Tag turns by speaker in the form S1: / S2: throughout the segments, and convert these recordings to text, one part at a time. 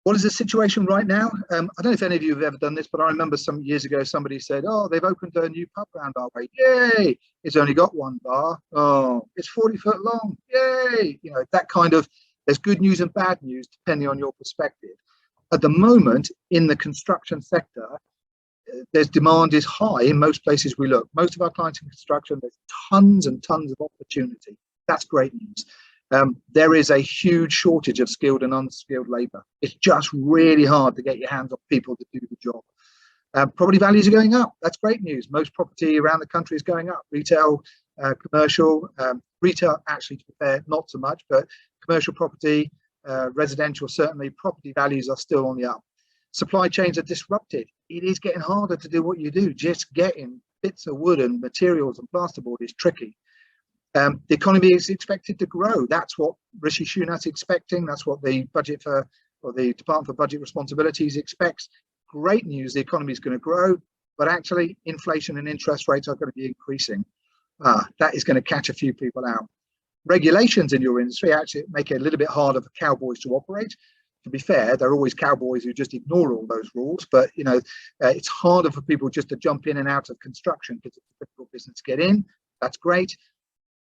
S1: What is the situation right now? I don't know if any of you have ever done this, but I remember some years ago somebody said, "Oh, they've opened a new pub round our way. Yay! It's only got one bar. Oh, it's 40 foot long. Yay!" You know, that kind of. There's good news and bad news depending on your perspective. At the moment, in the construction sector, there's demand is high in most places we look. Most of our clients in construction, there's tons and tons of opportunity. That's great news. There is a huge shortage of skilled and unskilled labour. It's just really hard to get your hands on people to do the job. Property values are going up. That's great news. Most property around the country is going up. Retail, commercial, retail actually, to be fair, not so much, but commercial property, residential, certainly property values are still on the up. Supply chains are disrupted. It is getting harder to do what you do. Just getting bits of wood and materials and plasterboard is tricky. The economy is expected to grow. That's what Rishi Sunak is expecting. That's what the budget for, or the Department for Budget Responsibilities expects. Great news, the economy is going to grow, but actually inflation and interest rates are going to be increasing. That is going to catch a few people out. Regulations in your industry actually make it a little bit harder for cowboys to operate. To be fair, there are always cowboys who just ignore all those rules, but you know, it's harder for people just to jump in and out of construction because it's a difficult business to get in. That's great.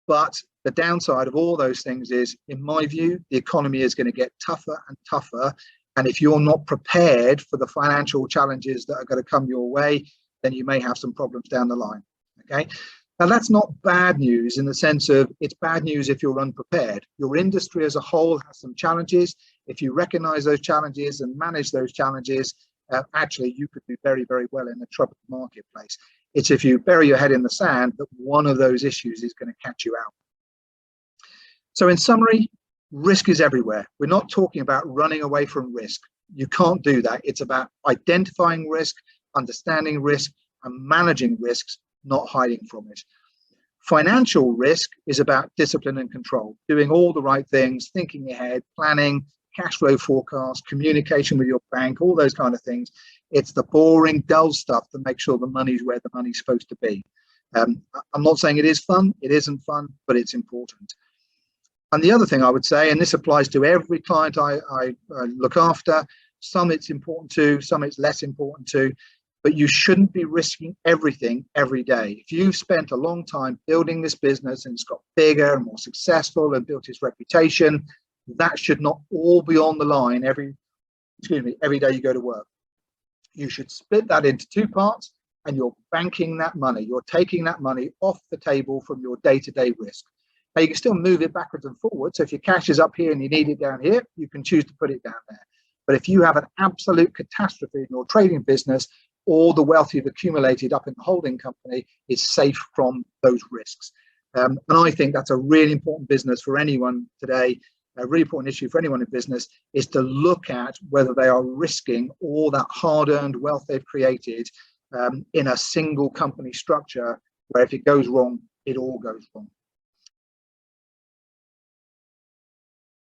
S1: But the downside of all those things is, in my view, the economy is going to get tougher and tougher. And if you're not prepared for the financial challenges that are going to come your way, then you may have some problems down the line. Okay. Now, that's not bad news in the sense of it's bad news if you're unprepared. Your industry as a whole has some challenges. If you recognize those challenges and manage those challenges, actually, you could do very, very well in a troubled marketplace. It's if you bury your head in the sand that one of those issues is going to catch you out. So in summary, risk is everywhere. We're not talking about running away from risk. You can't do that. It's about identifying risk, understanding risk, and managing risks, not hiding from it. Financial risk is about discipline and control, doing all the right things, thinking ahead, planning, cash flow forecast, communication with your bank, all those kind of things. It's the boring, dull stuff to make sure the money's where the money's supposed to be. I'm not saying it is fun. It isn't fun, but it's important. And the other thing I would say, and this applies to every client I look after, some it's important to, some it's less important to, but you shouldn't be risking everything every day. If you've spent a long time building this business and it's got bigger and more successful and built its reputation, that should not all be on the line every day you go to work. You should split that into two parts, and you're banking that money. You're taking that money off the table from your day-to-day risk. Now, you can still move it backwards and forwards. So if your cash is up here and you need it down here, you can choose to put it down there. But if you have an absolute catastrophe in your trading business, all the wealth you've accumulated up in the holding company is safe from those risks. And I think that's a really important business for anyone today. A really important issue for anyone in business is to look at whether they are risking all that hard-earned wealth they've created in a single company structure, where if it goes wrong, it all goes wrong.